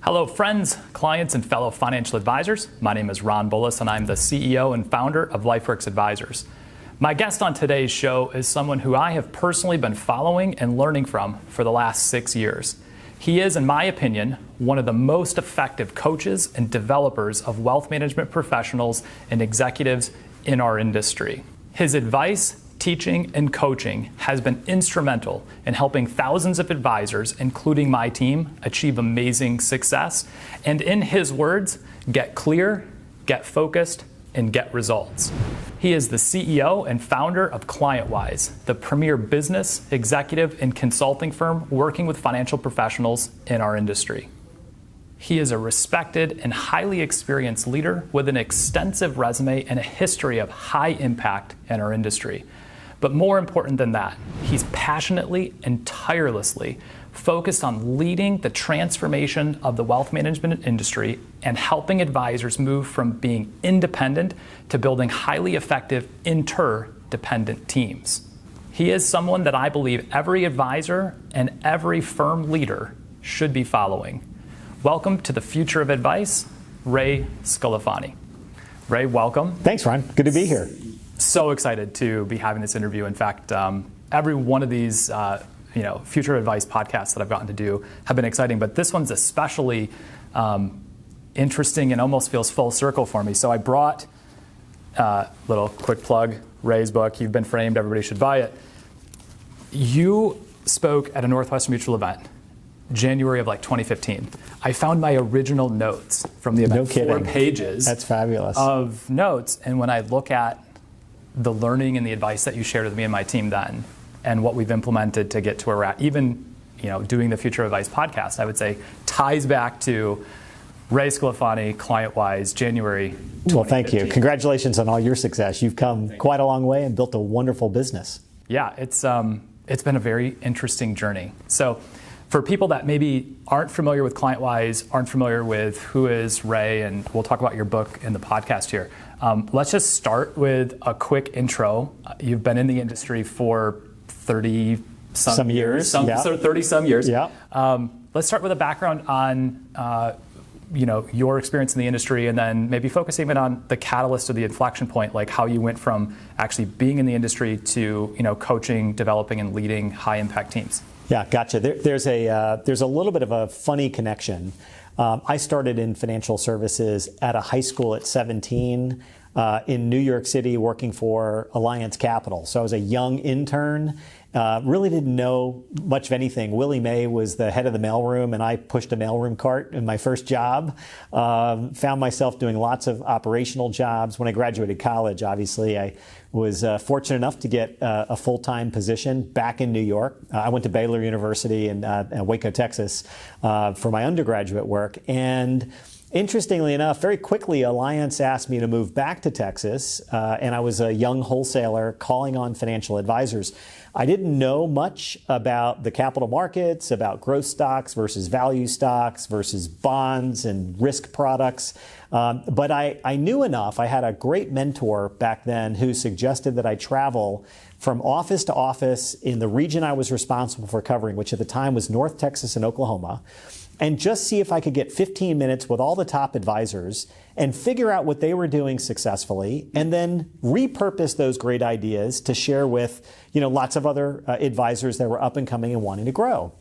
Hello friends, clients, and fellow financial advisors. My name is Ron Bullis and I'm the CEO and founder of Lifeworks Advisors. My guest on today's show is someone who I have personally been following and learning from for the last 6 years. He is, in my opinion, one of the most effective coaches and developers of wealth management professionals and executives in our industry. His advice, teaching, and coaching has been instrumental in helping thousands of advisors, including my team, achieve amazing success, and in his words, get clear, get focused, and get results. He is the CEO and founder of ClientWise, the premier business, executive, and consulting firm working with financial professionals in our industry. He is a respected and highly experienced leader with an extensive resume and a history of high impact in our industry. But more important than that, he's passionately and tirelessly focused on leading the transformation of the wealth management industry and helping advisors move from being independent to building highly effective interdependent teams. He is someone that I believe every advisor and every firm leader should be following. Welcome to the Future of Advice, Ray Sclafani. Ray, welcome. Thanks, Ron. Good to be here. So excited to be having this interview. In fact, every one of these Future Advice podcasts that I've gotten to do have been exciting, but this one's especially interesting and almost feels full circle for me. So I brought little quick plug, Ray's book, You've Been Framed, Everybody Should Buy It. You spoke at a Northwestern Mutual event, January of 2015. I found my original notes from the event, 4 pages. That's fabulous. Of notes, and when I look at the learning and the advice that you shared with me and my team then, and what we've implemented to get to where we're at, even doing the Future Advice podcast, I would say ties back to Ray Sclafani, ClientWise, January 2015. Well, thank you. Congratulations on all your success. You've come quite a long way and built a wonderful business. Yeah, it's been a very interesting journey. So for people that maybe aren't familiar with ClientWise, aren't familiar with who is Ray, and we'll talk about your book in the podcast here, let's just start with a quick intro. You've been in the industry for 30-some years. 30-some years. Yeah. Let's start with a background on your experience in the industry, and then maybe focus even on the catalyst or the inflection point, like how you went from actually being in the industry to coaching, developing, and leading high-impact teams. Yeah, gotcha. There's a little bit of a funny connection. I started in financial services at a high school at 17 in New York City working for Alliance Capital. So I was a young intern, really didn't know much of anything. Willie May was the head of the mailroom, and I pushed a mailroom cart in my first job. Found myself doing lots of operational jobs. When I graduated college, obviously, I was fortunate enough to get a full-time position back in New York. I went to Baylor University in Waco, Texas for my undergraduate work. And interestingly enough, very quickly, Alliance asked me to move back to Texas, and I was a young wholesaler calling on financial advisors. I didn't know much about the capital markets, about growth stocks versus value stocks versus bonds and risk products. But I knew enough. I had a great mentor back then who suggested that I travel from office to office in the region I was responsible for covering, which at the time was North Texas and Oklahoma, and just see if I could get 15 minutes with all the top advisors and figure out what they were doing successfully, and then repurpose those great ideas to share with lots of other advisors that were up and coming and wanting to grow.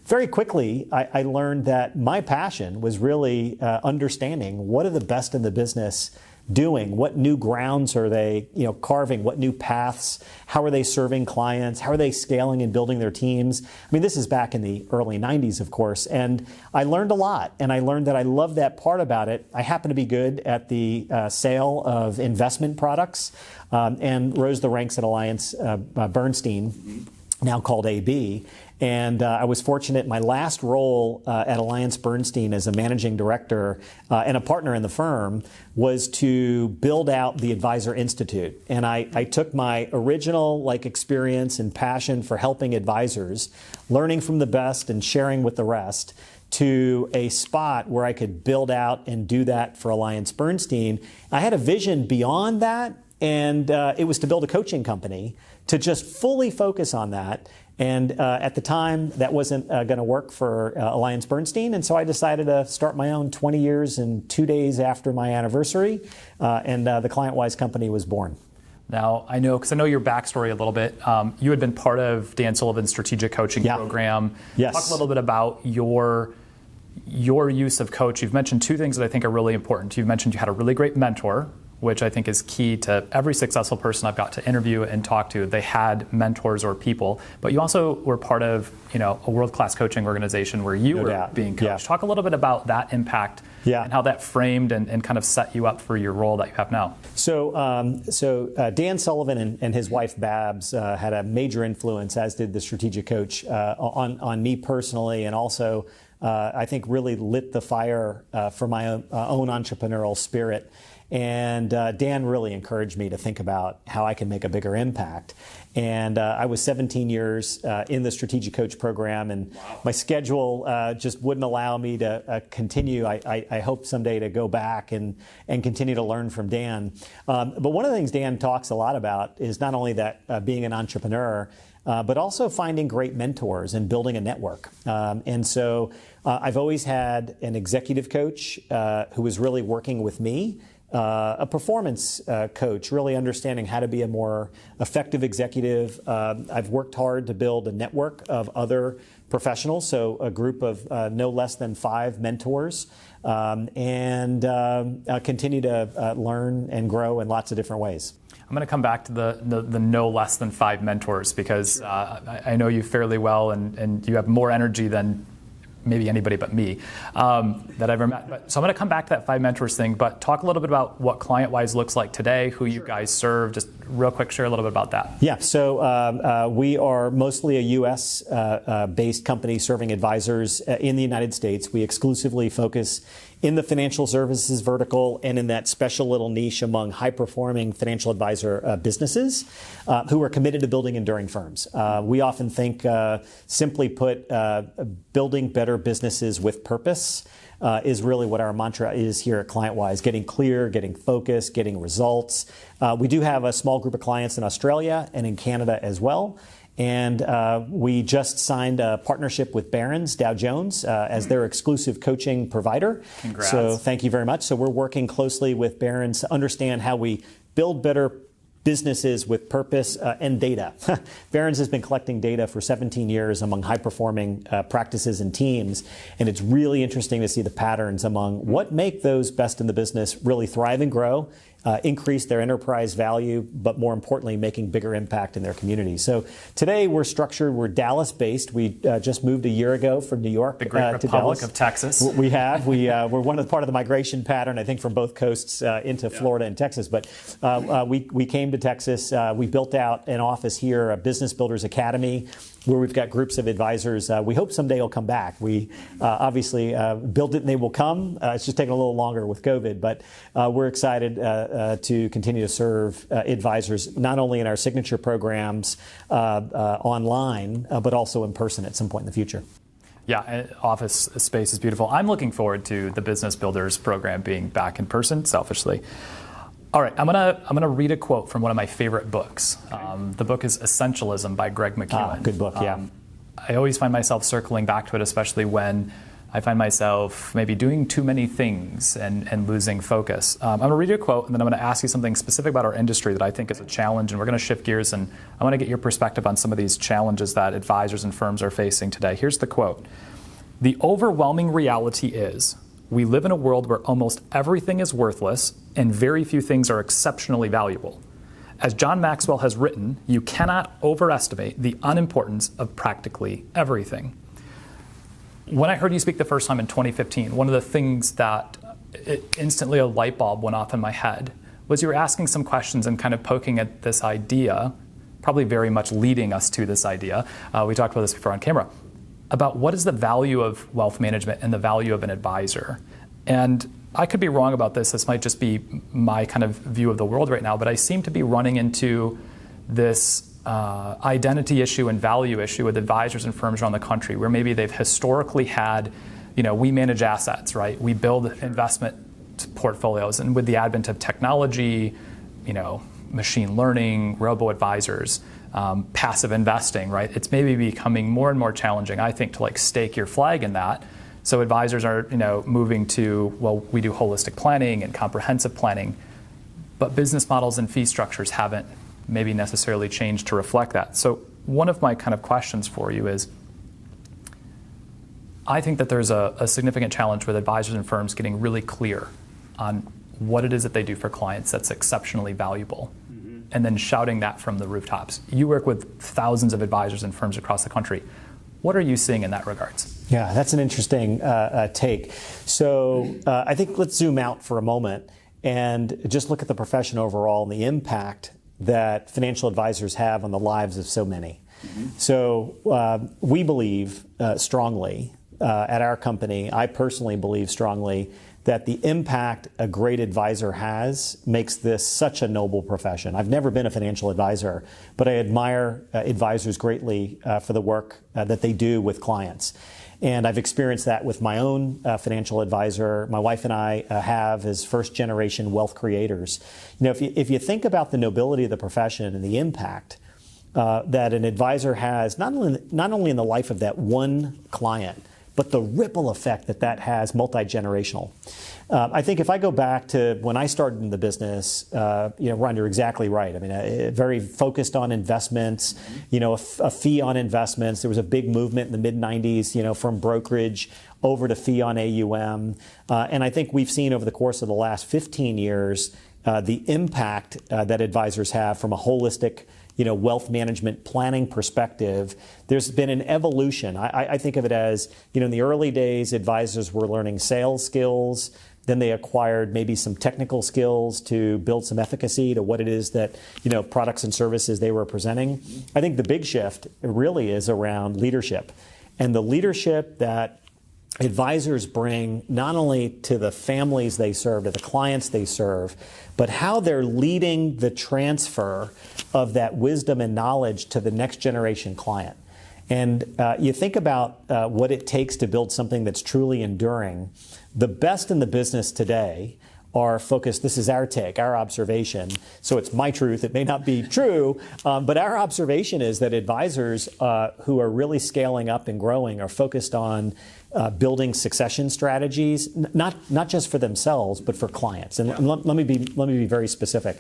Very quickly, I learned that my passion was really understanding what are the best in the business doing, what new grounds are they carving, what new paths, how are they serving clients, how are they scaling and building their teams. I mean, this is back in the early 90s, of course, and I learned a lot, and I learned that I loved that part about it. I happen to be good at the sale of investment products, and rose the ranks at Alliance Bernstein, now called AB. And I was fortunate in my last role at Alliance Bernstein as a managing director and a partner in the firm was to build out the Advisor Institute. And I took my original experience and passion for helping advisors, learning from the best and sharing with the rest, to a spot where I could build out and do that for Alliance Bernstein. I had a vision beyond that, and it was to build a coaching company to just fully focus on that And at the time, that wasn't going to work for AllianceBernstein, and so I decided to start my own 20 years and 2 days after my anniversary, and the ClientWise company was born. Now, I know, because I know your backstory a little bit. You had been part of Dan Sullivan's strategic coaching program. Yes. Talk a little bit about your use of coach. You've mentioned two things that I think are really important. You've mentioned you had a really great mentor, which I think is key to every successful person I've got to interview and talk to. They had mentors or people, but you also were part of, a world-class coaching organization where you were being coached. Yeah. Talk a little bit about that impact and how that framed and kind of set you up for your role that you have now. So Dan Sullivan and his wife Babs had a major influence, as did the strategic coach, on me personally, and also I think really lit the fire for my own entrepreneurial spirit. And Dan really encouraged me to think about how I can make a bigger impact. And I was 17 years in the Strategic Coach program, and my schedule just wouldn't allow me to continue. I hope someday to go back and continue to learn from Dan. But one of the things Dan talks a lot about is not only that being an entrepreneur, but also finding great mentors and building a network. And so I've always had an executive coach who was really working with me, a performance coach, really understanding how to be a more effective executive. I've worked hard to build a network of other professionals, so a group of no less than 5 mentors, and continue to learn and grow in lots of different ways. I'm going to come back to the no less than 5 mentors, because I know you fairly well, and you have more energy than maybe anybody but me that I've ever met. So I'm going to come back to that 5 mentors thing, but talk a little bit about what ClientWise looks like today, who you guys serve. Just real quick, share a little bit about that. Yeah, so we are mostly a U.S. based company serving advisors in the United States. We exclusively focus in the financial services vertical and in that special little niche among high-performing financial advisor businesses who are committed to building enduring firms. We often think, simply put, building better businesses with purpose is really what our mantra is here at ClientWise: getting clear, getting focused, getting results. We do have a small group of clients in Australia and in Canada as well. And we just signed a partnership with Barron's Dow Jones as their exclusive coaching provider. Congrats. So thank you very much. So we're working closely with Barron's to understand how we build better businesses with purpose and data. Barron's has been collecting data for 17 years among high-performing practices and teams, and it's really interesting to see the patterns among what make those best in the business really thrive and grow, increase their enterprise value, but more importantly, making bigger impact in their community. So today we're Dallas-based. We just moved a year ago from New York the great to Republic Dallas. of Texas. We have. We're part of the migration pattern, I think, from both coasts into Florida and Texas. But we came to Texas. We built out an office here, a Business Builders Academy, where we've got groups of advisors. We hope someday will come back. We obviously build it and they will come. It's just taking a little longer with COVID, but we're excited to continue to serve advisors, not only in our signature programs online, but also in person at some point in the future. Yeah, office space is beautiful. I'm looking forward to the Business Builders program being back in person, selfishly. All right, I'm gonna read a quote from one of my favorite books. The book is Essentialism by Greg McKeown. Good book, yeah. I always find myself circling back to it, especially when I find myself maybe doing too many things and losing focus. I'm gonna read you a quote, and then I'm gonna ask you something specific about our industry that I think is a challenge, and we're gonna shift gears, and I wanna get your perspective on some of these challenges that advisors and firms are facing today. Here's the quote: "The overwhelming reality is, we live in a world where almost everything is worthless and very few things are exceptionally valuable. As John Maxwell has written, you cannot overestimate the unimportance of practically everything." When I heard you speak the first time in 2015, one of the things that instantly a light bulb went off in my head was you were asking some questions and kind of poking at this idea, probably very much leading us to this idea. We talked about this before on camera, about what is the value of wealth management and the value of an advisor. And I could be wrong about this. This might just be my kind of view of the world right now, but I seem to be running into this identity issue and value issue with advisors and firms around the country, where maybe they've historically had, we manage assets, right? We build investment portfolios, and with the advent of technology, machine learning, robo-advisors, passive investing, right? It's maybe becoming more and more challenging, I think, to like stake your flag in that. So advisors are, moving to, well, we do holistic planning and comprehensive planning, but business models and fee structures haven't maybe necessarily changed to reflect that. So one of my kind of questions for you is, I think that there's a significant challenge with advisors and firms getting really clear on what it is that they do for clients that's exceptionally valuable, and then shouting that from the rooftops. You work with thousands of advisors and firms across the country. What are you seeing in that regards? Yeah, that's an interesting take. So I think let's zoom out for a moment and just look at the profession overall and the impact that financial advisors have on the lives of so many. So we believe strongly at our company, I personally believe strongly that the impact a great advisor has makes this such a noble profession. I've never been a financial advisor, but I admire advisors greatly for the work that they do with clients. And I've experienced that with my own financial advisor. My wife and I have as first-generation wealth creators. If you think about the nobility of the profession and the impact that an advisor has, not only in the life of that one client, but the ripple effect that has multi-generational. I think if I go back to when I started in the business, Ron, you're exactly right. I mean, very focused on investments, a fee on investments. There was a big movement in the mid-90s, from brokerage over to fee on AUM. And I think we've seen over the course of the last 15 years the impact that advisors have from a holistic wealth management planning perspective. There's been an evolution. I think of it as, in the early days, advisors were learning sales skills. Then they acquired maybe some technical skills to build some efficacy to what it is that, products and services they were presenting. I think the big shift really is around leadership. And the leadership that advisors bring not only to the families they serve, to the clients they serve, but how they're leading the transfer of that wisdom and knowledge to the next generation client. And you think about what it takes to build something that's truly enduring. The best in the business today are focused, this is our take, our observation, so it's my truth, it may not be true, but our observation is that advisors who are really scaling up and growing are focused on building succession strategies, not just for themselves, but for clients. And let me be very specific.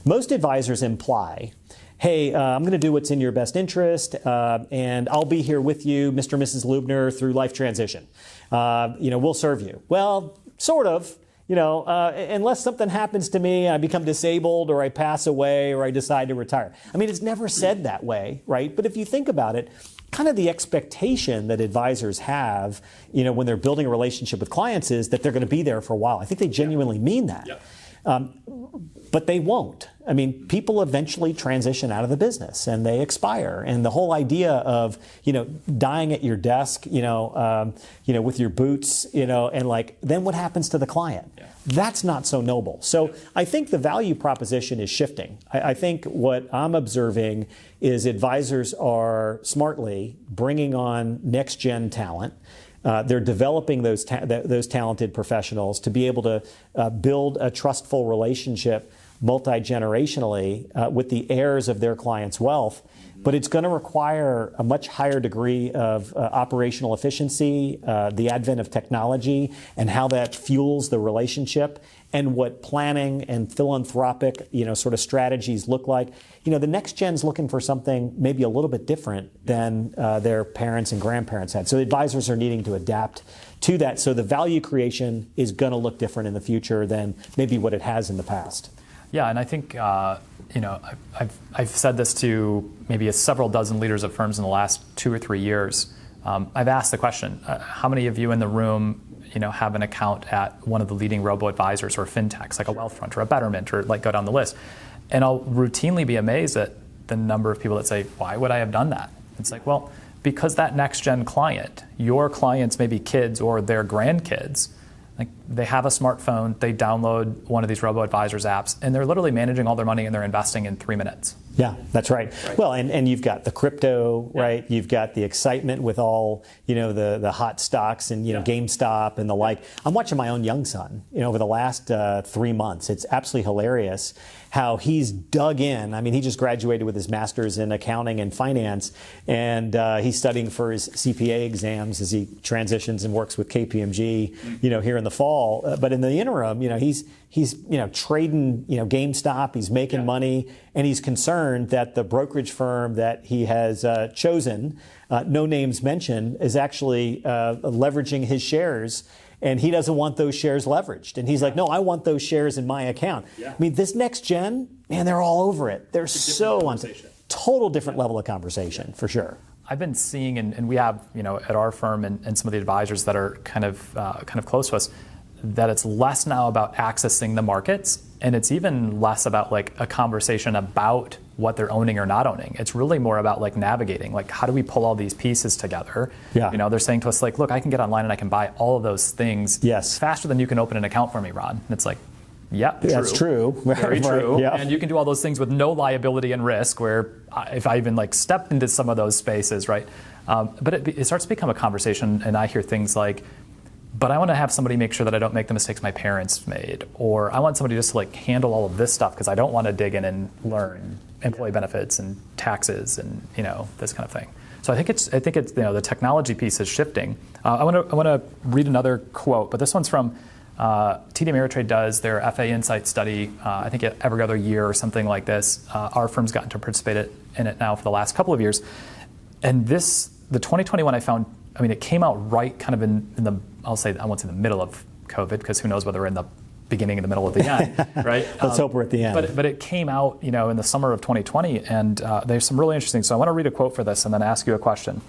Most advisors imply, hey, I'm going to do what's in your best interest, and I'll be here with you, Mr. and Mrs. Lubner, through life transition. We'll serve you. Well, sort of. Unless something happens to me, I become disabled, or I pass away, or I decide to retire. I mean, it's never said that way, right? But if you think about it, kind of the expectation that advisors have, when they're building a relationship with clients is that they're going to be there for a while. I think they genuinely mean that. Yeah. But they won't. I mean, people eventually transition out of the business and they expire. And the whole idea of, dying at your desk, with your boots, and then what happens to the client? Yeah. That's not so noble. So I think the value proposition is shifting. I think what I'm observing is advisors are smartly bringing on next-gen talent. They're developing those talented professionals to be able to build a trustful relationship multi-generationally with the heirs of their clients' wealth. But it's going to require a much higher degree of operational efficiency, the advent of technology, and how that fuels the relationship, and what planning and philanthropic, sort of strategies look like. The next gen's looking for something maybe a little bit different than their parents and grandparents had. So advisors are needing to adapt to that. So the value creation is going to look different in the future than maybe what it has in the past. Yeah, and I think I've said this to maybe several dozen leaders of firms in the last 2 or 3 years. I've asked the question: how many of you in the room, have an account at one of the leading robo-advisors or fintechs, like a Wealthfront or a Betterment, or go down the list? And I'll routinely be amazed at the number of people that say, "Why would I have done that?" It's like, well, because that next-gen client, your clients, maybe kids or their grandkids, they have a smartphone, they download one of these robo-advisors apps, and they're literally managing all their money and they're investing in 3 minutes. Yeah, that's right. Well, and you've got the crypto, right? You've got the excitement with all, the hot stocks and, GameStop and the like. I'm watching my own young son, over the last 3 months. It's absolutely hilarious how he's dug in. I mean, he just graduated with his master's in accounting and finance, and he's studying for his CPA exams as he transitions and works with KPMG, here in the fall. But in the interim, he's trading, GameStop. He's making money, and he's concerned that the brokerage firm that he has chosen, no names mentioned, is actually leveraging his shares. And he doesn't want those shares leveraged. And he's like, no, I want those shares in my account. I mean, this next gen, man, they're all over it. They're so on total different level of conversation, for sure. I've been seeing, and we have, at our firm and some of the advisors that are kind of close to us, that it's less now about accessing the markets, and it's even less about like a conversation about what they're owning or not owning. It's really more about like navigating, like how do we pull all these pieces together? They're saying to us like, look, I can get online and I can buy all of those things faster than you can open an account for me, Ron. And it's like, yeah, true. That's true. Very true. And you can do all those things with no liability and risk, where if I even like stepped into some of those spaces, right? But it starts to become a conversation, and I hear things like, but I want to have somebody make sure that I don't make the mistakes my parents made, or I want somebody just to like handle all of this stuff because I don't want to dig in and learn employee benefits and taxes and this kind of thing. So I think it's the technology piece is shifting. I want to read another quote, but this one's from TD Ameritrade does their FA Insight study. I think every other year or something like this. Our firm's gotten to participate in it now for the last couple of years, and the 2021 I found. I mean, it came out right kind of in the, I won't say the middle of COVID, because who knows whether we're in the beginning and the middle of the end, right? Let's hope we're at the end. But it came out, in the summer of 2020, and there's some really interesting, so I want to read a quote for this and then ask you a question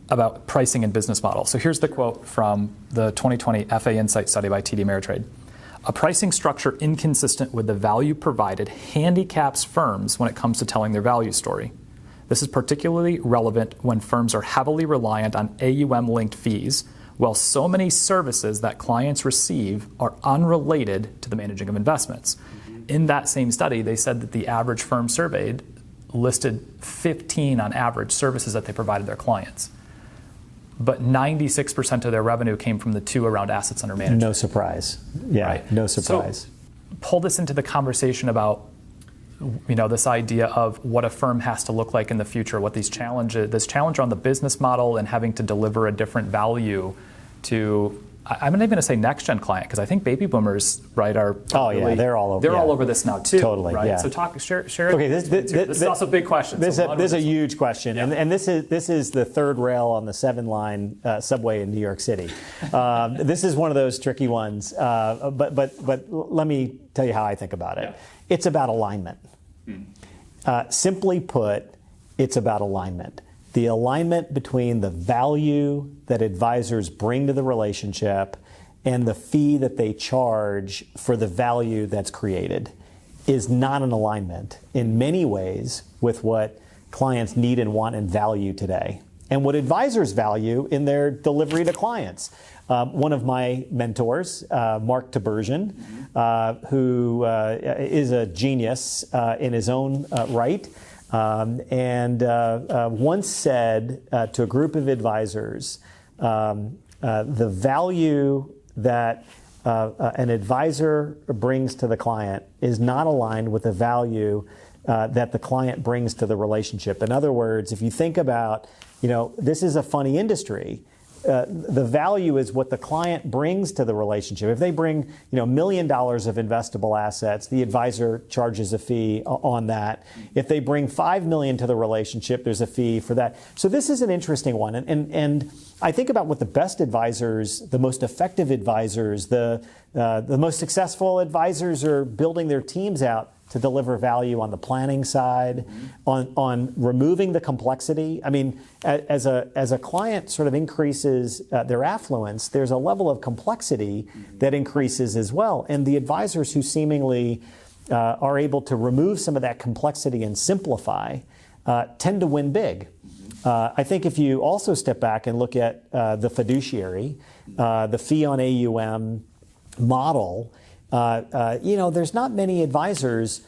about pricing and business model. So here's the quote from the 2020 FA Insight study by TD Ameritrade. A pricing structure inconsistent with the value provided handicaps firms when it comes to telling their value story. This is particularly relevant when firms are heavily reliant on AUM-linked fees, while so many services that clients receive are unrelated to the managing of investments. In that same study, they said that the average firm surveyed listed 15 on average services that they provided their clients. But 96% of their revenue came from the two around assets under management. No surprise. Yeah, right? No surprise. So pull this into the conversation about this idea of what a firm has to look like in the future, what this challenge on the business model and having to deliver a different value to, I'm not even going to say next gen client, because I think baby boomers, right, are really, they're all over. They're all over this now too. Totally, right? yeah. So share. Okay, this is also a big question. This is a huge question, and this is the third rail on the 7-line subway in New York City. This is one of those tricky ones, but let me tell you how I think about it. Yeah. It's about alignment. Simply put, it's about alignment. The alignment between the value that advisors bring to the relationship and the fee that they charge for the value that's created is not an alignment in many ways with what clients need and want and value today, and what advisors value in their delivery to clients. One of my mentors, Mark Tibersion, who is a genius in his own right, and once said to a group of advisors, the value that an advisor brings to the client is not aligned with the value that the client brings to the relationship. In other words, if you think about, this is a funny industry. The value is what the client brings to the relationship. If they bring, $1 million of investable assets, the advisor charges a fee on that. If they bring $5 million to the relationship, there's a fee for that. So this is an interesting one. And I think about what the best advisors, the most effective advisors, the most successful advisors are building their teams out to deliver value on the planning side, on removing the complexity. I mean, as a client sort of increases their affluence, there's a level of complexity that increases as well. And the advisors who seemingly are able to remove some of that complexity and simplify tend to win big. I think if you also step back and look at the fiduciary, the fee on AUM model, there's not many advisors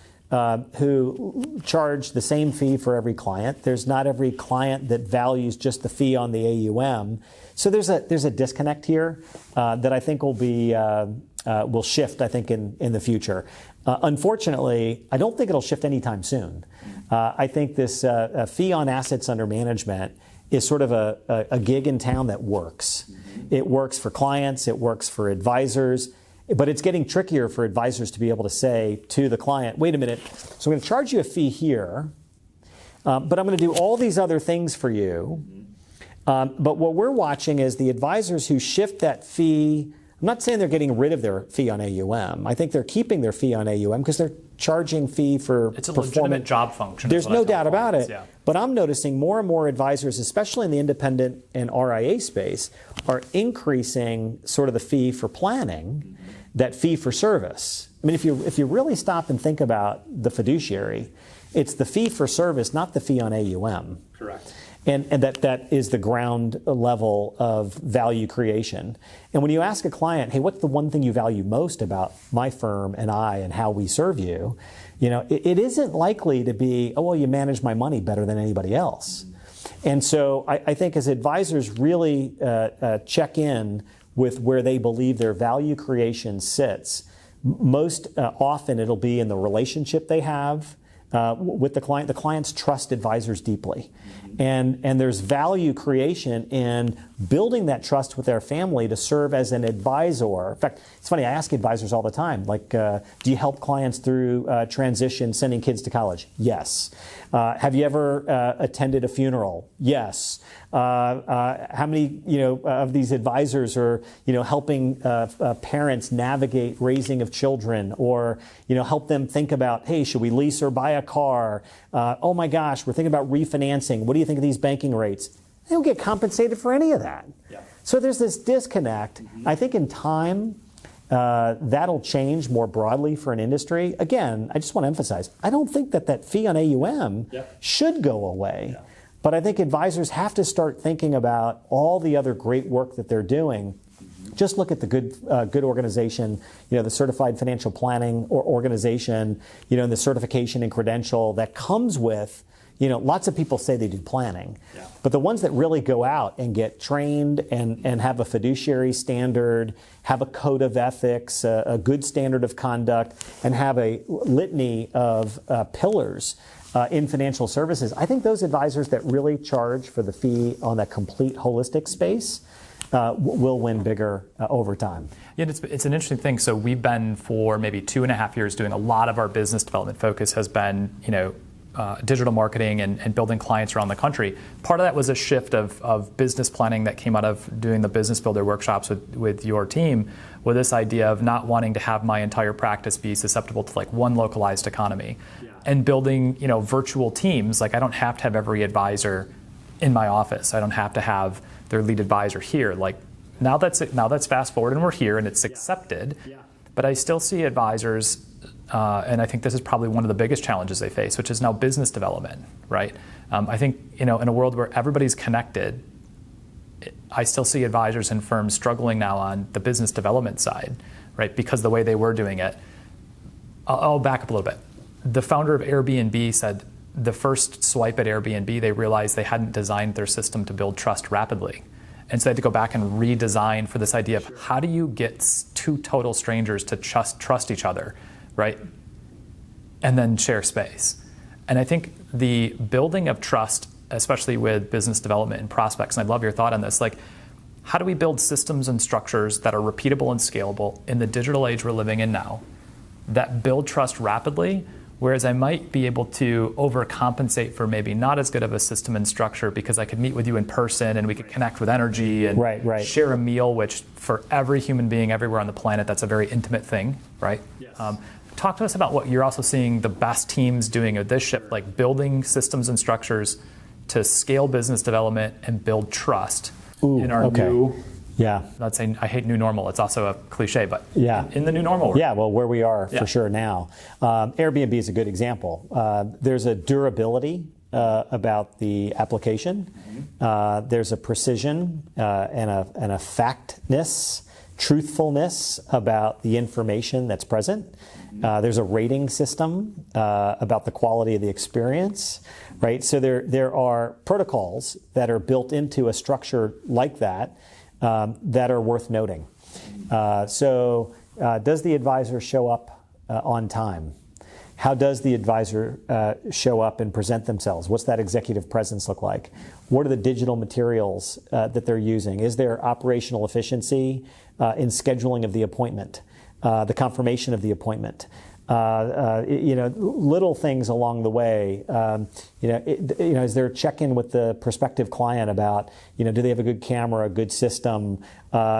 who charge the same fee for every client. There's not every client that values just the fee on the AUM. So there's a disconnect here that I think will shift, I think, in the future. Unfortunately, I don't think it'll shift anytime soon. I think this fee on assets under management is sort of a gig in town that works. It works for clients, it works for advisors, but it's getting trickier for advisors to be able to say to the client, wait a minute, so I'm going to charge you a fee here, but I'm going to do all these other things for you. But what we're watching is the advisors who shift that fee. I'm not saying they're getting rid of their fee on AUM. I think they're keeping their fee on AUM because they're charging fee for it's a legitimate job function. There's no doubt about it. Yeah. But I'm noticing more and more advisors, especially in the independent and RIA space, are increasing sort of the fee for planning, that fee for service. I mean, if you really stop and think about the fiduciary, it's the fee for service, not the fee on AUM. Correct. And that is the ground level of value creation. And when you ask a client, hey, what's the one thing you value most about my firm and I and how we serve you? It isn't likely to be, oh, well, you manage my money better than anybody else. And so I think as advisors really check in with where they believe their value creation sits, most often it'll be in the relationship they have with the client. The clients trust advisors deeply. And there's value creation in building that trust with their family to serve as an advisor. In fact, it's funny, I ask advisors all the time, like, do you help clients through transition, sending kids to college? Yes. Have you ever attended a funeral? Yes. How many of these advisors are helping parents navigate raising of children, or help them think about, hey, should we lease or buy a car? Oh my gosh, we're thinking about refinancing. What do you think of these banking rates? They don't get compensated for any of that. Yeah. So there's this disconnect. I think in time that'll change more broadly for an industry. Again, I just want to emphasize, I don't think that fee on AUM should go away. Yeah. But I think advisors have to start thinking about all the other great work that they're doing. Just look at the good organization, the certified financial planning or organization, and the certification and credential that comes with, lots of people say they do planning. Yeah. But the ones that really go out and get trained and have a fiduciary standard, have a code of ethics, a good standard of conduct, and have a litany of pillars in financial services, I think those advisors that really charge for the fee on that complete holistic space will win bigger over time. Yeah, it's an interesting thing. So we've been for maybe 2.5 years doing a lot of our business development focus has been, digital marketing and building clients around the country. Part of that was a shift of business planning that came out of doing the business builder workshops with your team, with this idea of not wanting to have my entire practice be susceptible to like one localized economy. Yeah. And building, virtual teams. Like I don't have to have every advisor in my office. I don't have to have their lead advisor here. Like now that's fast forward and we're here and it's accepted. Yeah. But I still see advisors, and I think this is probably one of the biggest challenges they face, which is now business development, right? I think, in a world where everybody's connected, I still see advisors and firms struggling now on the business development side, right? Because the way they were doing it. I'll back up a little bit. The founder of Airbnb said the first swipe at Airbnb, they realized they hadn't designed their system to build trust rapidly. And so they had to go back and redesign for this idea of how do you get two total strangers to trust each other, right? And then share space. And I think the building of trust, especially with business development and prospects, and I'd love your thought on this, like how do we build systems and structures that are repeatable and scalable in the digital age we're living in now, that build trust rapidly, whereas I might be able to overcompensate for maybe not as good of a system and structure because I could meet with you in person and we could connect with energy and share a meal, which for every human being everywhere on the planet, that's a very intimate thing, right? Yes. Talk to us about what you're also seeing the best teams doing at this shift, like building systems and structures to scale business development and build trust in our new... Yeah. I'm not saying I hate new normal. It's also a cliche, but in the new normal. Yeah, well, where we are for sure now. Airbnb is a good example. There's a durability about the application. There's a precision and a factness truthfulness about the information that's present. There's a rating system about the quality of the experience, right? So there are protocols that are built into a structure like that that are worth noting. Does the advisor show up on time? How does the advisor show up and present themselves? What's that executive presence look like? What are the digital materials that they're using? Is there operational efficiency in scheduling of the appointment, the confirmation of the appointment? Little things along the way. Is there a check-in with the prospective client about, do they have a good camera, a good system?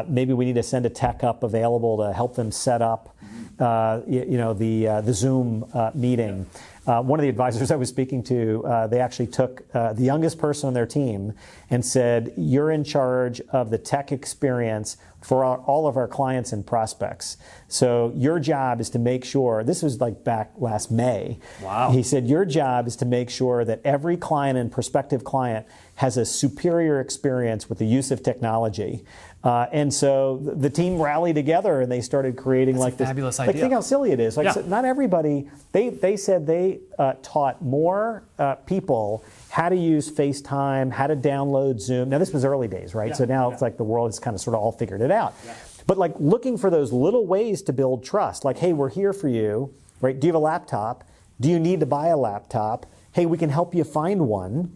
Maybe we need to send a tech up available to help them set up, the Zoom meeting. One of the advisors I was speaking to, they actually took the youngest person on their team and said, "You're in charge of the tech experience for all of our clients and prospects. So your job is to make sure," this was like back last May. Wow. He said, "Your job is to make sure that every client and prospective client has a superior experience with the use of technology." And so the team rallied together and they started creating That's like a this. fabulous Like, idea. think how silly it is. Like, Yeah. so not everybody, they said they taught more people how to use FaceTime, how to download Zoom. Now, this was early days, right? Yeah. So now it's like the world has kind of sort of all figured it out. Yeah. But like looking for those little ways to build trust, like, hey, we're here for you, right? Do you have a laptop? Do you need to buy a laptop? Hey, we can help you find one,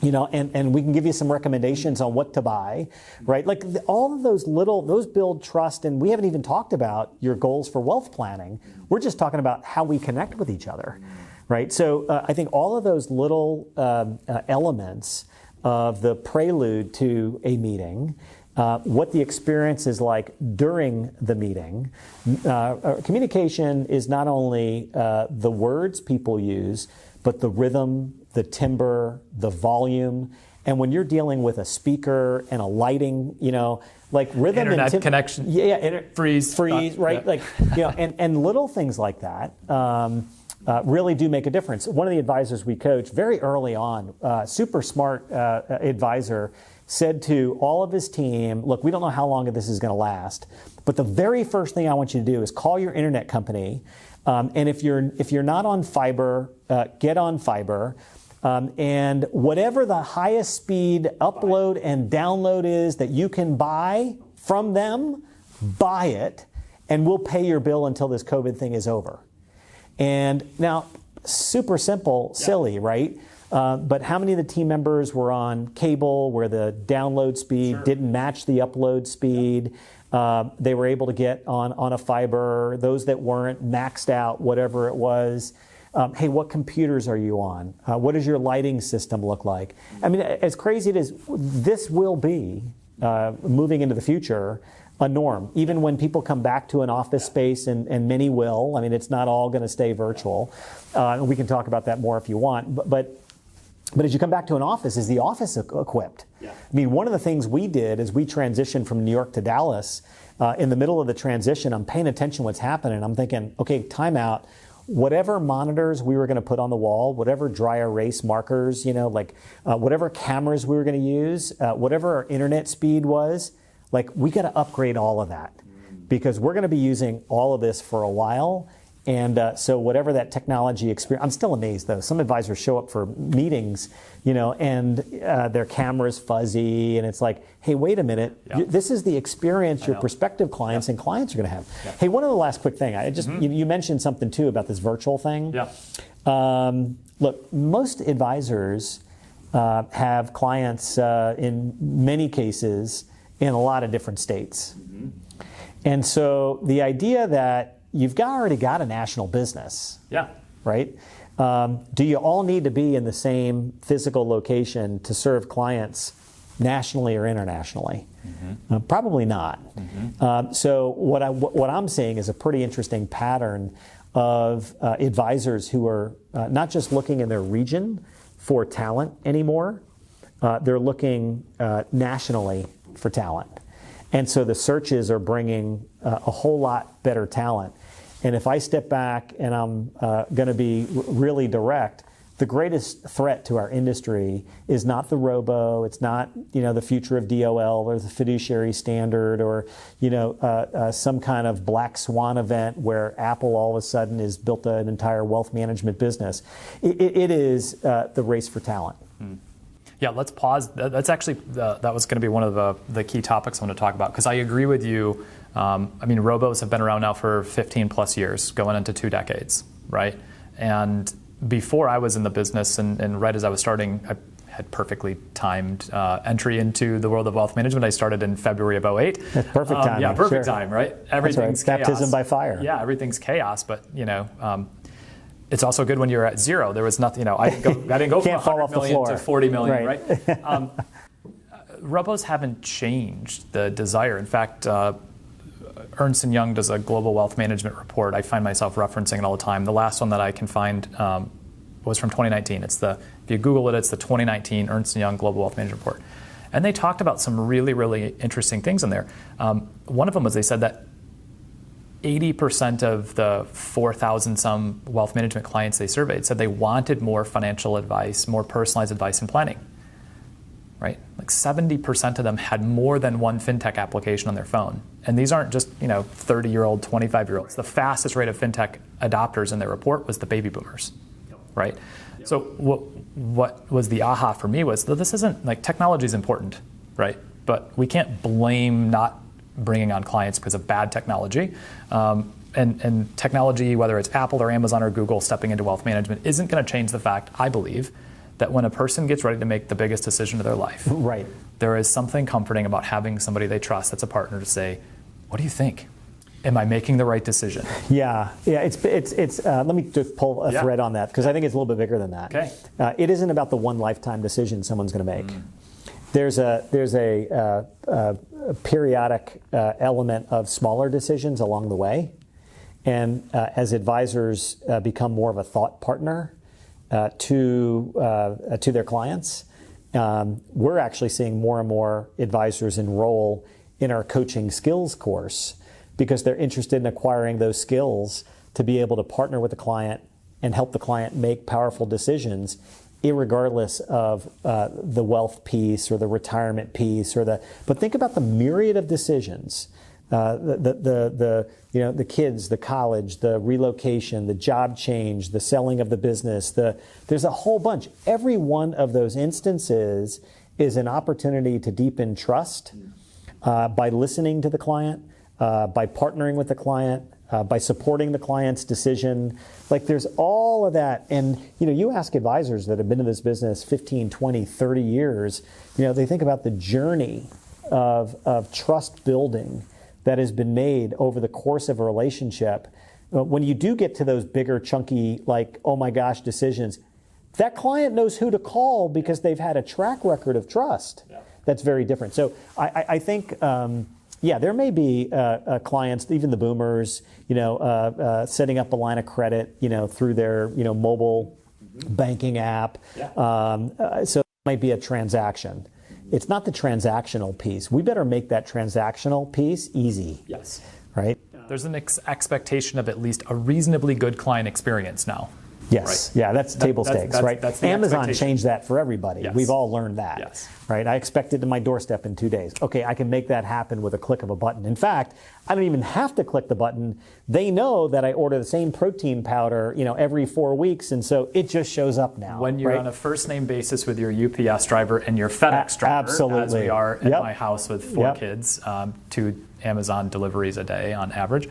and we can give you some recommendations on what to buy, right? Like all of those those build trust, and we haven't even talked about your goals for wealth planning. We're just talking about how we connect with each other, right? So I think all of those little elements of the prelude to a meeting, what the experience is like during the meeting. Communication is not only the words people use, but the rhythm, the timbre, the volume. And when you're dealing with a speaker and a lighting, like rhythm Internet and connection. Freeze, right? Yeah. And little things like that really do make a difference. One of the advisors we coached very early on, super smart advisor, said to all of his team, "Look, we don't know how long this is going to last, but the very first thing I want you to do is call your internet company, and if you're not on fiber, get on fiber, and whatever the highest speed upload and download is that you can buy from them, buy it, and we'll pay your bill until this COVID thing is over." And now, super simple, silly, right? But how many of the team members were on cable where the download speed didn't match the upload speed? They were able to get on a fiber. Those that weren't maxed out, whatever it was. Hey, what computers are you on? What does your lighting system look like? I mean, as crazy as it is, this will be, moving into the future, a norm. Even when people come back to an office space, and many will. I mean, it's not all going to stay virtual. And we can talk about that more if you want. But as you come back to an office, is the office equipped? Yeah. I mean, one of the things we did is we transitioned from New York to Dallas. In the middle of the transition, I'm paying attention to what's happening. I'm thinking, okay, time out. Whatever monitors we were going to put on the wall, whatever dry erase markers, whatever cameras we were going to use, whatever our internet speed was, we got to upgrade all of that because we're going to be using all of this for a while. And so whatever that technology experience, I'm still amazed though. Some advisors show up for meetings, and their camera's fuzzy, and it's like, hey, wait a minute, this is the experience your prospective clients and clients are going to have. Yeah. Hey, one other last quick thing. You mentioned something too about this virtual thing. Yeah. Look, most advisors have clients in many cases in a lot of different states, and so the idea that you've already got a national business, right? Do you all need to be in the same physical location to serve clients nationally or internationally? Probably not. So what I'm seeing is a pretty interesting pattern of advisors who are not just looking in their region for talent anymore, they're looking nationally for talent. And so the searches are bringing a whole lot better talent. And if I step back and I'm going to be really direct, the greatest threat to our industry is not the robo, it's not the future of DOL or the fiduciary standard or some kind of black swan event where Apple all of a sudden has built an entire wealth management business. It is the race for talent. Yeah, let's pause. That's actually, that was going to be one of the key topics I want to talk about, because I agree with you. Robos have been around now for 15 plus years, going into 2 decades, right? And before I was in the business and right as I was starting, I had perfectly timed entry into the world of wealth management. I started in February of 2008. That's perfect timing. Yeah, perfect time, right? Everything's right. chaos. Baptism by fire. Yeah, everything's chaos, but it's also good when you're at zero. There was nothing, I didn't go from 100 million to 40 million, right? Robos haven't changed the desire. In fact, Ernst & Young does a global wealth management report. I find myself referencing it all the time. The last one that I can find was from 2019. If you Google it, it's the 2019 Ernst & Young Global Wealth Management Report. And they talked about some really, really interesting things in there. One of them was they said that 80% of the 4,000 some wealth management clients they surveyed said they wanted more financial advice, more personalized advice and planning. Right? Like 70% of them had more than one fintech application on their phone. And these aren't just 30-year-old, 25-year-olds. The fastest rate of fintech adopters in their report was the baby boomers. Right? So what was the aha for me was that this isn't, technology is important, right? But we can't blame not bringing on clients because of bad technology. And technology, whether it's Apple or Amazon or Google stepping into wealth management, isn't going to change the fact, I believe, that when a person gets ready to make the biggest decision of their life, right, there is something comforting about having somebody they trust that's a partner to say, what do you think? Am I making the right decision? Yeah. It's. Let me just pull a thread on that, because I think it's a little bit bigger than that. Okay. It isn't about the one lifetime decision someone's going to make. There's a periodic element of smaller decisions along the way, and as advisors become more of a thought partner to their clients, we're actually seeing more and more advisors enroll in our coaching skills course because they're interested in acquiring those skills to be able to partner with the client and help the client make powerful decisions, irregardless of the wealth piece or the retirement piece but think about the myriad of decisions. The kids, the college, the relocation, the job change, the selling of the business. There's a whole bunch. Every one of those instances is an opportunity to deepen trust by listening to the client, by partnering with the client, by supporting the client's decision. There's all of that. And, you ask advisors that have been in this business 15, 20, 30 years, they think about the journey of trust building that has been made over the course of a relationship. When you do get to those bigger, chunky, oh my gosh, decisions, that client knows who to call because they've had a track record of trust. Yeah. That's very different. So I think, there may be clients, even the boomers, setting up a line of credit, through their, mobile banking app. Yeah. So it might be a transaction. It's not the transactional piece. We better make that transactional piece easy. Yes. Right? There's an expectation of at least a reasonably good client experience now. Yes. Right? Yeah, that's table stakes, right? That's the Amazon changed that for everybody. Yes. We've all learned that. Yes. Right? I expect it to my doorstep in 2 days. Okay, I can make that happen with a click of a button. In fact, I don't even have to click the button. They know that I order the same protein powder, every 4 weeks, and so it just shows up now. When you're on a first name basis with your UPS driver and your FedEx driver, absolutely, as we are at my house with 4 kids, 2 Amazon deliveries a day on average.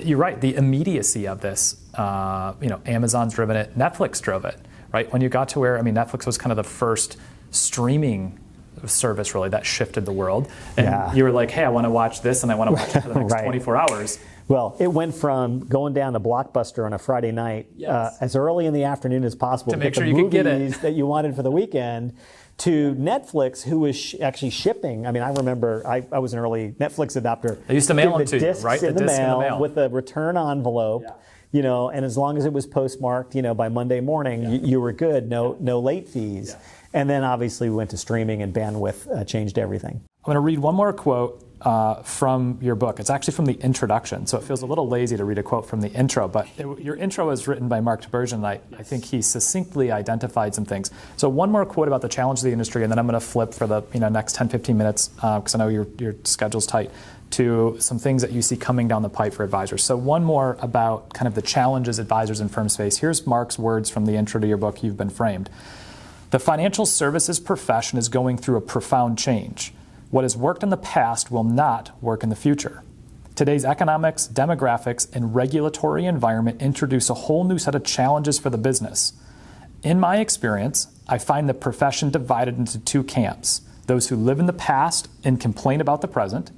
You're right. The immediacy of this, Amazon's driven it. Netflix drove it, right? When you got to where, Netflix was kind of the first streaming service really that shifted the world. And you were like, hey, I want to watch this and I want to watch it for the next 24 hours. Well, it went from going down to Blockbuster on a Friday night as early in the afternoon as possible to make sure you could get it that you wanted for the weekend, to Netflix, who was actually shipping. I remember I was an early Netflix adopter. They used to mail them to you, right? The discs in the mail with a return envelope. Yeah. And as long as it was postmarked, by Monday morning, you were good. No late fees. Yeah. And then obviously we went to streaming, and bandwidth changed everything. I'm going to read one more quote from your book. It's actually from the introduction, so it feels a little lazy to read a quote from the intro, but your intro was written by Mark Tibergen, and I think he succinctly identified some things. So one more quote about the challenge of the industry, and then I'm going to flip for the next 10, 15 minutes, because I know your schedule's tight, to some things that you see coming down the pipe for advisors. So one more about kind of the challenges advisors and firms face. Here's Mark's words from the intro to your book, You've Been Framed. The financial services profession is going through a profound change. What has worked in the past will not work in the future. Today's economics, demographics, and regulatory environment introduce a whole new set of challenges for the business. In my experience, I find the profession divided into two camps: those who live in the past and complain about the present,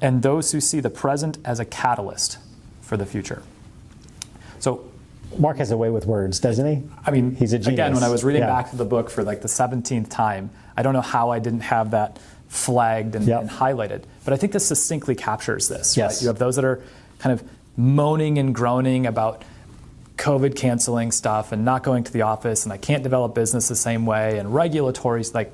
and those who see the present as a catalyst for the future. So Mark has a way with words, doesn't he? I mean, he's a genius. Again, when I was reading back to the book for like the 17th time, I don't know how I didn't have that flagged and highlighted. But I think this succinctly captures this. Yes. Right? You have those that are kind of moaning and groaning about COVID canceling stuff and not going to the office, and I can't develop business the same way, and regulatory, like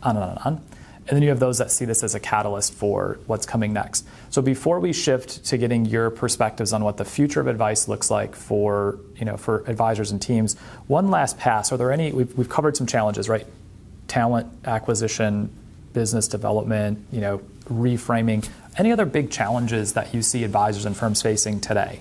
on and on and on. And then you have those that see this as a catalyst for what's coming next. So before we shift to getting your perspectives on what the future of advice looks like for advisors and teams, one last pass. Are there any? We've covered some challenges, right? Talent acquisition, business development, reframing. Any other big challenges that you see advisors and firms facing today?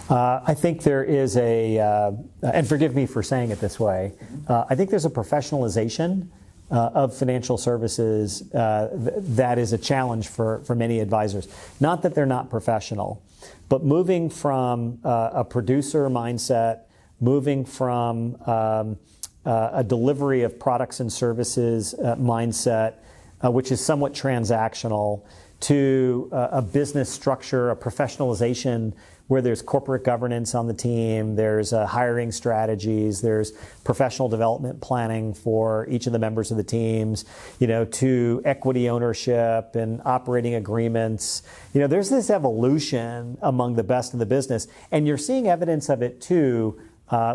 I think there is and forgive me for saying it this way, I think there's a professionalization of financial services that is a challenge for many advisors. Not that they're not professional, but moving from a producer mindset, moving from a delivery of products and services mindset, which is somewhat transactional, to a business structure, a professionalization where there's corporate governance on the team, there's hiring strategies, there's professional development planning for each of the members of the teams, to equity ownership and operating agreements. There's this evolution among the best in the business, and you're seeing evidence of it too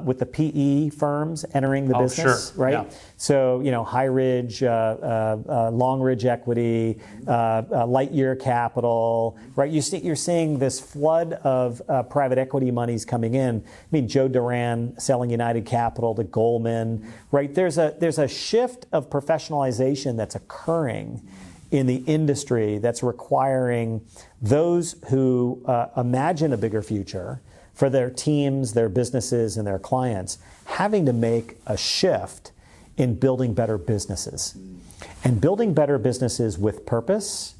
with the PE firms entering the business, sure. right? Yeah. So, High Ridge, Long Ridge Equity, Lightyear Capital, right? You're seeing this flood of private equity monies coming in. I mean, Joe Duran selling United Capital to Goldman, right? There's a shift of professionalization that's occurring in the industry that's requiring those who imagine a bigger future for their teams, their businesses, and their clients, having to make a shift in building better businesses. And building better businesses with purpose,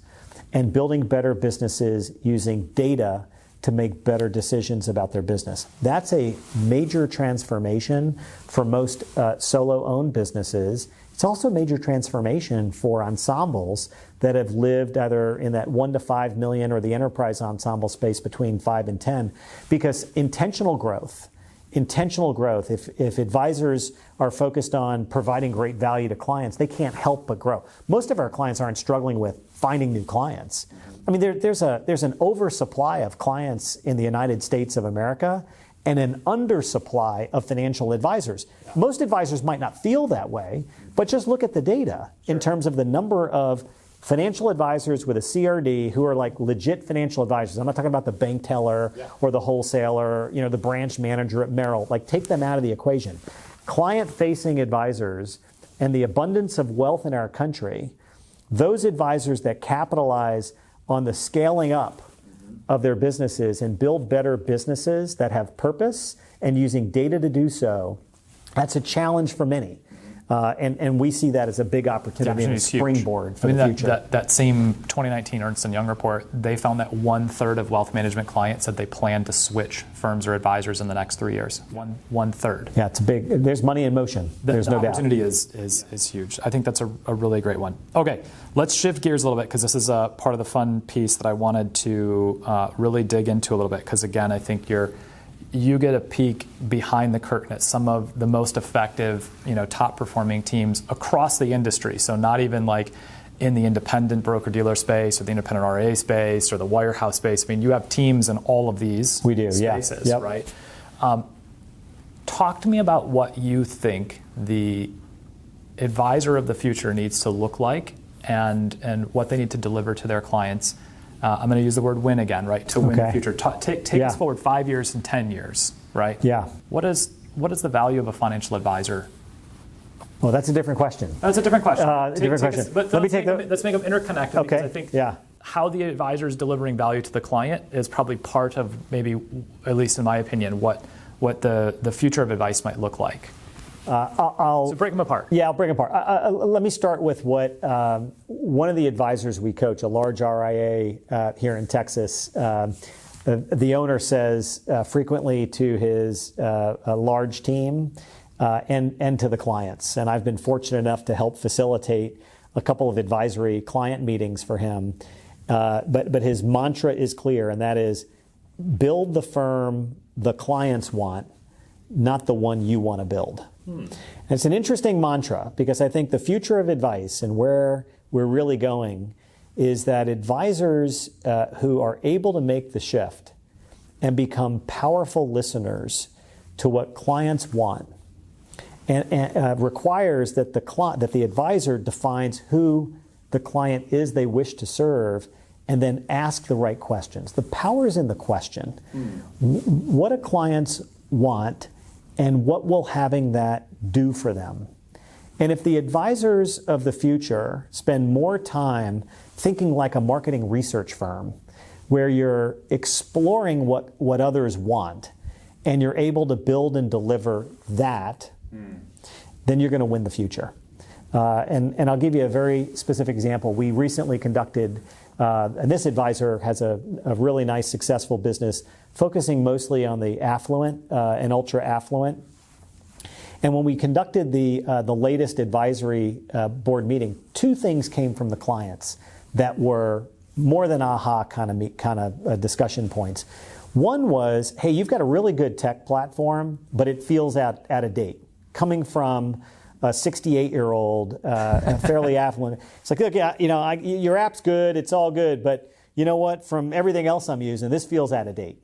and building better businesses using data to make better decisions about their business. That's a major transformation for most solo-owned businesses. It's also a major transformation for ensembles that have lived either in that 1 to 5 million or the enterprise ensemble space between 5 and 10, because intentional growth, if advisors are focused on providing great value to clients, they can't help but grow. Most of our clients aren't struggling with finding new clients. I mean, there's an oversupply of clients in the United States of America and an undersupply of financial advisors. Most advisors might not feel that way, but just look at the data in terms of the number of financial advisors with a CRD who are like legit financial advisors. I'm not talking about the bank teller or the wholesaler, the branch manager at Merrill. Like, take them out of the equation. Client-facing advisors and the abundance of wealth in our country, those advisors that capitalize on the scaling up of their businesses and build better businesses that have purpose and using data to do so, that's a challenge for many. And we see that as a big opportunity and a springboard for the future. That same 2019 Ernst & Young report, they found that 1/3 of wealth management clients said they plan to switch firms or advisors in the next 3 years. One third. Yeah, it's big. There's money in motion. There's no doubt. The opportunity is huge. I think that's a really great one. Okay, let's shift gears a little bit, because this is a part of the fun piece that I wanted to really dig into a little bit, because again, I think you get a peek behind the curtain at some of the most effective, top performing teams across the industry. So not even like in the independent broker-dealer space or the independent RIA space or the wirehouse space. I mean, you have teams in all of these spaces, yeah. Yep. right? Talk to me about what you think the advisor of the future needs to look like and what they need to deliver to their clients. I'm going to use the word win again, right? To win the future. Take us forward 5 years and 10 years, right? Yeah. What is the value of a financial advisor? Well, that's a different question. That's a different question. But let's make them interconnected, because I think yeah. how the advisor is delivering value to the client is probably part of, maybe, at least in my opinion, what the future of advice might look like. So break them apart. Yeah, I'll break them apart. Let me start with what one of the advisors we coach, a large RIA here in Texas, the owner says frequently to his large team and to the clients. And I've been fortunate enough to help facilitate a couple of advisory client meetings for him. But his mantra is clear, and that is build the firm the clients want, not the one you want to build. And it's an interesting mantra, because I think the future of advice and where we're really going is that advisors who are able to make the shift and become powerful listeners to what clients want and requires that the advisor defines who the client is they wish to serve, and then ask the right questions. The power is in the question. What do clients want, and what will having that do for them? And if the advisors of the future spend more time thinking like a marketing research firm, where you're exploring what others want, and you're able to build and deliver that, then you're going to win the future. And I'll give you a very specific example. We recently conducted, and this advisor has a really nice, successful business focusing mostly on the affluent and ultra affluent. And when we conducted the latest advisory board meeting, two things came from the clients that were more than aha kind of discussion points. One was, hey, you've got a really good tech platform, but it feels out of date. Coming from a 68-year-old, fairly affluent. It's like, look, your app's good, it's all good, but you know what? From everything else I'm using, this feels out of date.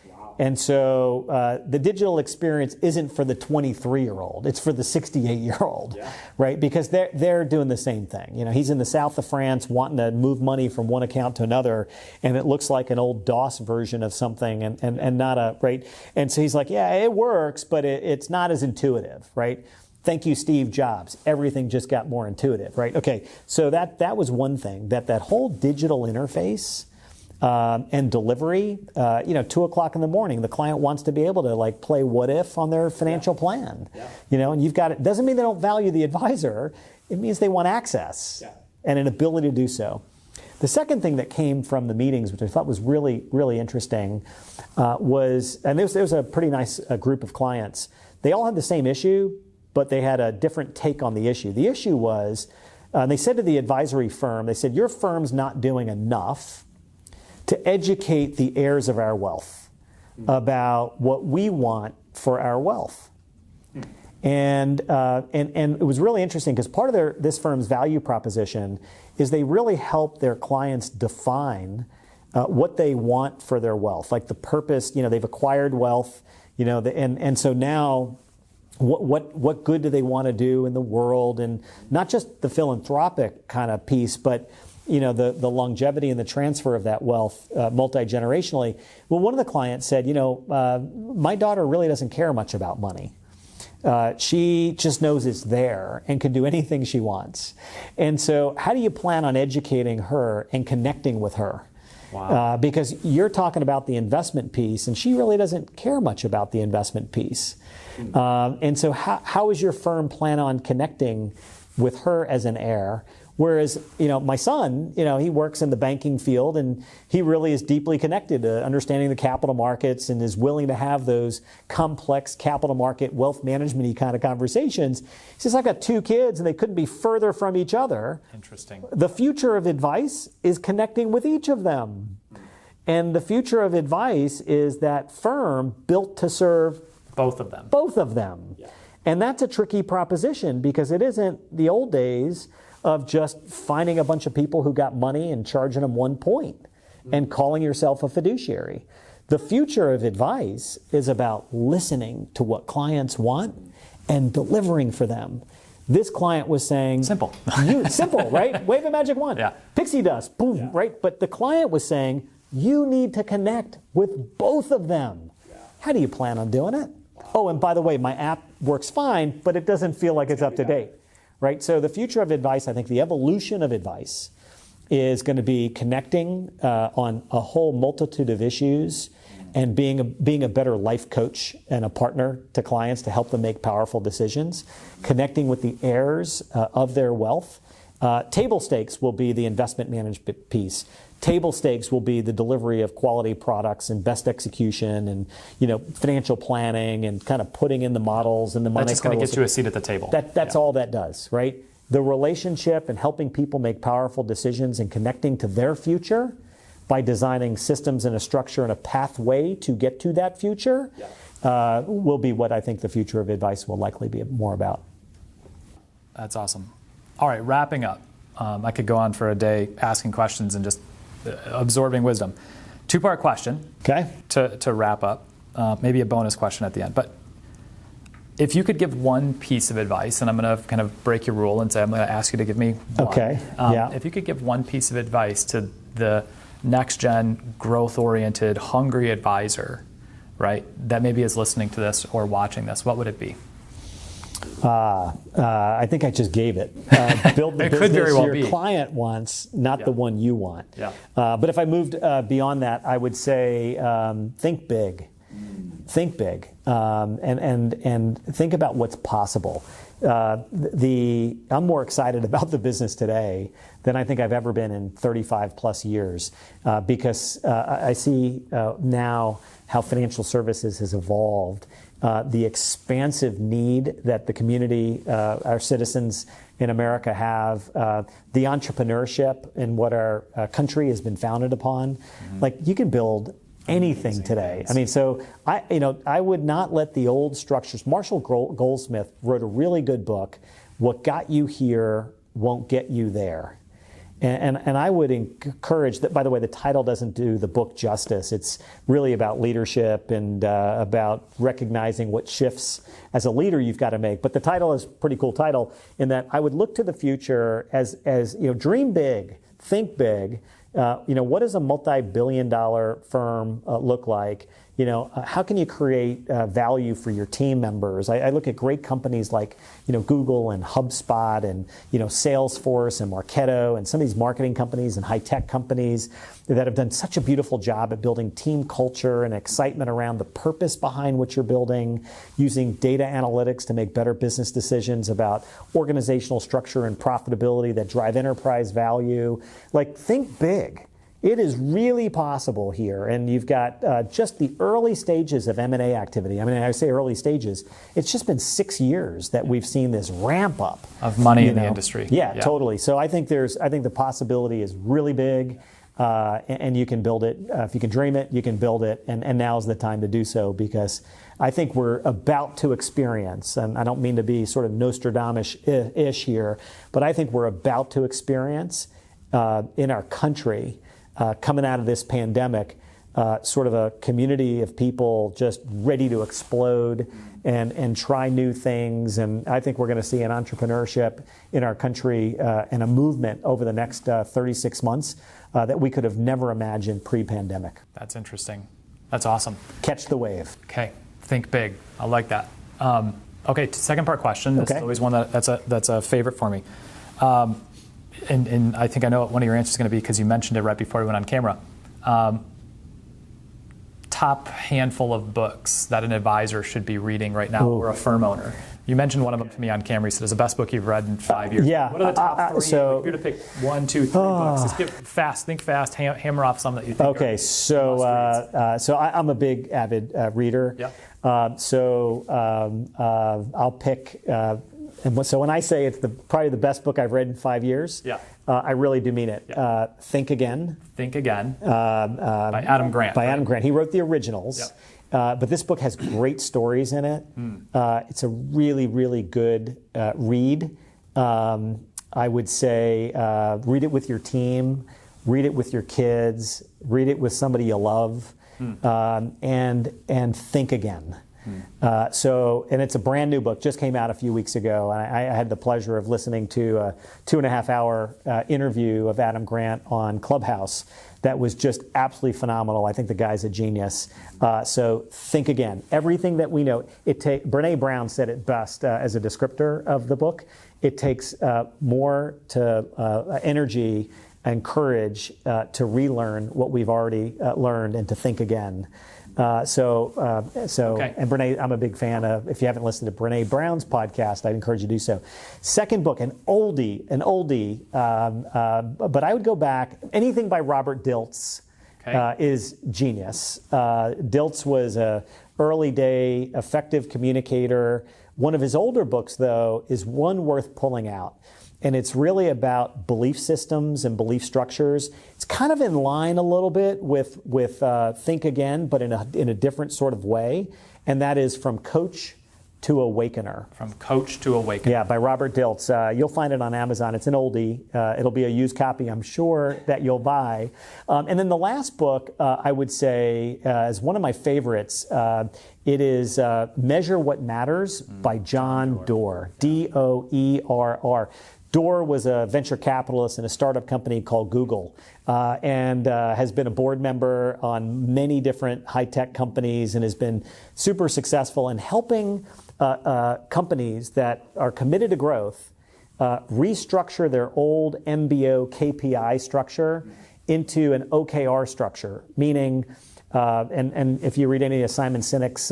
Wow. And so the digital experience isn't for the 23-year-old, it's for the 68-year-old, right? Because they're doing the same thing. He's in the south of France wanting to move money from one account to another, and it looks like an old DOS version of something, and not a, right? And so he's like, yeah, it works, but it's not as intuitive, right? Thank you, Steve Jobs. Everything just got more intuitive, right? Okay, so that was one thing, that whole digital interface and delivery, 2 o'clock in the morning, the client wants to be able to play what if on their financial plan, and you've got it. Doesn't mean they don't value the advisor. It means they want access and an ability to do so. The second thing that came from the meetings, which I thought was really, really interesting, was, and there was a pretty nice group of clients. They all had the same issue, but they had a different take on the issue. The issue was, they said to the advisory firm, they said, your firm's not doing enough to educate the heirs of our wealth about what we want for our wealth. And it was really interesting, because part of this firm's value proposition is they really help their clients define what they want for their wealth, like the purpose. They've acquired wealth, and so now, what good do they want to do in the world, and not just the philanthropic kind of piece, but the longevity and the transfer of that wealth multi-generationally. Well, one of the clients said, my daughter really doesn't care much about money. She just knows it's there and can do anything she wants. And so how do you plan on educating her and connecting with her? Wow. Because you're talking about the investment piece, and she really doesn't care much about the investment piece. And so how is your firm plan on connecting with her as an heir? Whereas, my son, he works in the banking field, and he really is deeply connected to understanding the capital markets and is willing to have those complex capital market wealth management-y kind of conversations. He says, I've got 2 kids, and they couldn't be further from each other. Interesting. The future of advice is connecting with each of them. And the future of advice is that firm built to serve both of them. Both of them. Yeah. And that's a tricky proposition, because it isn't the old days of just finding a bunch of people who got money and charging them one point and calling yourself a fiduciary. The future of advice is about listening to what clients want and delivering for them. This client was saying, simple, simple, right? Wave a magic wand, pixie dust, boom, right? But the client was saying, you need to connect with both of them. How do you plan on doing it? Oh, and by the way, my app works fine, but it doesn't feel like it's up to date, right? So the future of advice, I think the evolution of advice is going to be connecting on a whole multitude of issues and being a better life coach and a partner to clients to help them make powerful decisions, connecting with the heirs of their wealth. Table stakes will be the investment management piece. Table stakes will be the delivery of quality products and best execution and financial planning and kind of putting in the models and the money. That's just going to get you a seat at the table. That's all that does, right? The relationship and helping people make powerful decisions and connecting to their future by designing systems and a structure and a pathway to get to that future will be what I think the future of advice will likely be more about. That's awesome. All right, wrapping up. I could go on for a day asking questions and just absorbing wisdom. Two-part question to wrap up. Maybe a bonus question at the end. But if you could give one piece of advice, and I'm going to kind of break your rule and say I'm going to ask you to give me one. Okay. If you could give one piece of advice to the next-gen, growth-oriented, hungry advisor, right, that maybe is listening to this or watching this, what would it be? I think I just gave it. Build the business your client wants, not the one you want. But if I moved beyond that, I would say think big. Think big, and think about what's possible. I'm more excited about the business today than I think I've ever been in 35 plus years because I see now how financial services has evolved. The expansive need that the community, our citizens in America have, the entrepreneurship and what our country has been founded upon. Like you can build anything today. I mean, so I would not let the old structures. Marshall Goldsmith wrote a really good book, What Got You Here Won't Get You There. And I would encourage that, by the way, the title doesn't do the book justice. It's really about leadership and about recognizing what shifts as a leader you've got to make. But the title is a pretty cool title in that I would look to the future as dream big, think big. What does a multi-billion-dollar firm look like? How can you create value for your team members? I look at great companies like, Google and HubSpot and, Salesforce and Marketo and some of these marketing companies and high-tech companies that have done such a beautiful job at building team culture and excitement around the purpose behind what you're building, using data analytics to make better business decisions about organizational structure and profitability that drive enterprise value. Like, think big. It is really possible here, and you've got just the early stages of M&A activity. I mean, I say early stages. It's just been 6 years that we've seen this ramp up of money in the industry. Yeah, totally. So I think the possibility is really big, and you can build it. If you can dream it, you can build it, and now's the time to do so because I think we're about to experience, and I don't mean to be sort of Nostradamus-ish here, but I think we're about to experience in our country. Coming out of this pandemic, sort of a community of people just ready to explode and try new things. And I think we're going to see an entrepreneurship in our country and a movement over the next 36 months that we could have never imagined pre-pandemic. That's interesting. That's awesome. Catch the wave. Okay. Think big. I like that. Okay, second part question. This is always one that's a favorite for me. And I think I know what one of your answers is going to be because you mentioned it right before we went on camera. Top handful of books that an advisor should be reading right now or a firm owner. You mentioned one of them to me on camera. You said it's the best book you've read in 5 years. Yeah. What are the top three? If you're to pick 1, 2, 3 books, just think fast, hammer off some that you think Okay, so I'm a big avid reader. Yeah. I'll pick... so when I say it's probably the best book I've read in 5 years, I really do mean it. Yeah. Think Again. Think Again. By Adam Grant. By Adam Grant. He wrote the originals, but this book has great stories in it. It's a really, really good read. I would say read it with your team, read it with your kids, read it with somebody you love, and think again. And it's a brand new book, just came out a few weeks ago. And I had the pleasure of listening to a 2.5-hour interview of Adam Grant on Clubhouse that was just absolutely phenomenal. I think the guy's a genius. So think again. Everything that we know, Brene Brown said it best as a descriptor of the book. It takes more energy and courage to relearn what we've already learned and to think again. And Brene, I'm a big fan of. If you haven't listened to Brene Brown's podcast, I'd encourage you to do so. Second book, an oldie, but I would go back. Anything by Robert Dilts is genius. Dilts was a early day effective communicator. One of his older books, though, is one worth pulling out. And it's really about belief systems and belief structures. It's kind of in line a little bit with Think Again, but in a different sort of way. And that is From Coach to Awakener. From Coach to Awakener. Yeah, by Robert Dilts. You'll find it on Amazon. It's an oldie. It'll be a used copy, I'm sure, that you'll buy. And then the last book, I would say, is one of my favorites. It is Measure What Matters by John Doerr. Doerr. Doerr was a venture capitalist in a startup company called Google and has been a board member on many different high-tech companies and has been super successful in helping companies that are committed to growth restructure their old MBO KPI structure into an OKR structure, meaning and if you read any of Simon Sinek's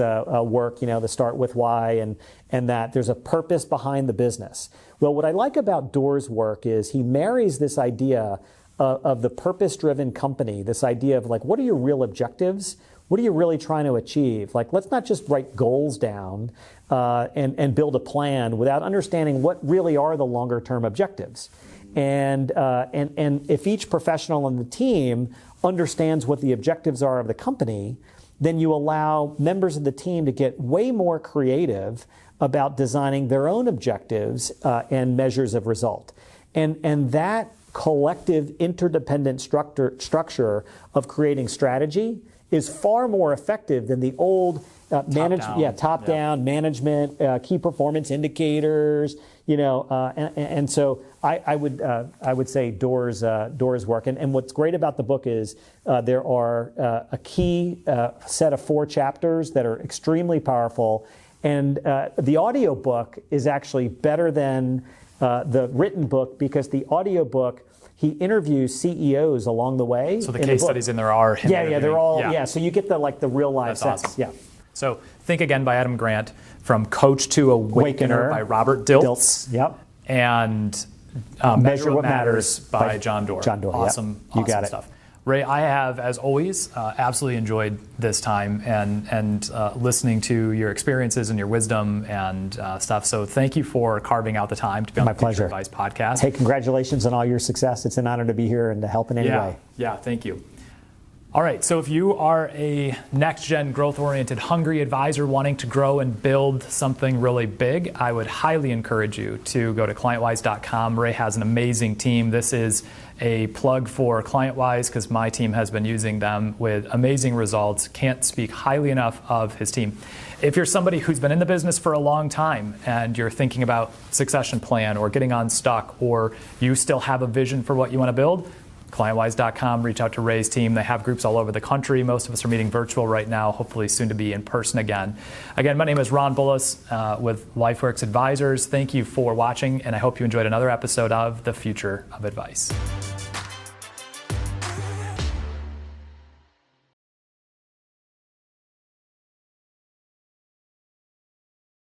work, the Start With Why and that there's a purpose behind the business. Well, what I like about Doerr's work is he marries this idea of the purpose-driven company, this idea of like, what are your real objectives? What are you really trying to achieve? Like, let's not just write goals down and build a plan without understanding what really are the longer-term objectives. And if each professional on the team understands what the objectives are of the company, then you allow members of the team to get way more creative about designing their own objectives and measures of result. And that collective interdependent structure of creating strategy is far more effective than the old top-down management, key performance indicators, and so I would say Doerr's work. And what's great about the book is there are a key set of 4 chapters that are extremely powerful, and the audio book is actually better than the written book because the audio book, he interviews CEOs along the way. So the case studies in there are him. Yeah, they're all So you get the real life That's sense. awesome. Yeah. So Think Again by Adam Grant, From Coach to Awakener by Robert Dilts. Yep. And Measure What Matters by John Doerr. Awesome, yep. You got stuff. Ray, I have, as always, absolutely enjoyed this time and listening to your experiences and your wisdom and stuff. So thank you for carving out the time to be on the Future Advice podcast. Hey, congratulations on all your success. It's an honor to be here and to help in any way. Yeah, thank you. All right, so if you are a next-gen, growth-oriented, hungry advisor wanting to grow and build something really big, I would highly encourage you to go to ClientWise.com. Ray has an amazing team. This is a plug for ClientWise because my team has been using them with amazing results. Can't speak highly enough of his team. If you're somebody who's been in the business for a long time and you're thinking about succession plan or getting unstuck, or you still have a vision for what you want to build, ClientWise.com, reach out to Ray's team. They have groups all over the country. Most of us are meeting virtual right now, hopefully soon to be in person again. Again, my name is Ron Bullis with Lifeworks Advisors. Thank you for watching, and I hope you enjoyed another episode of The Future of Advice.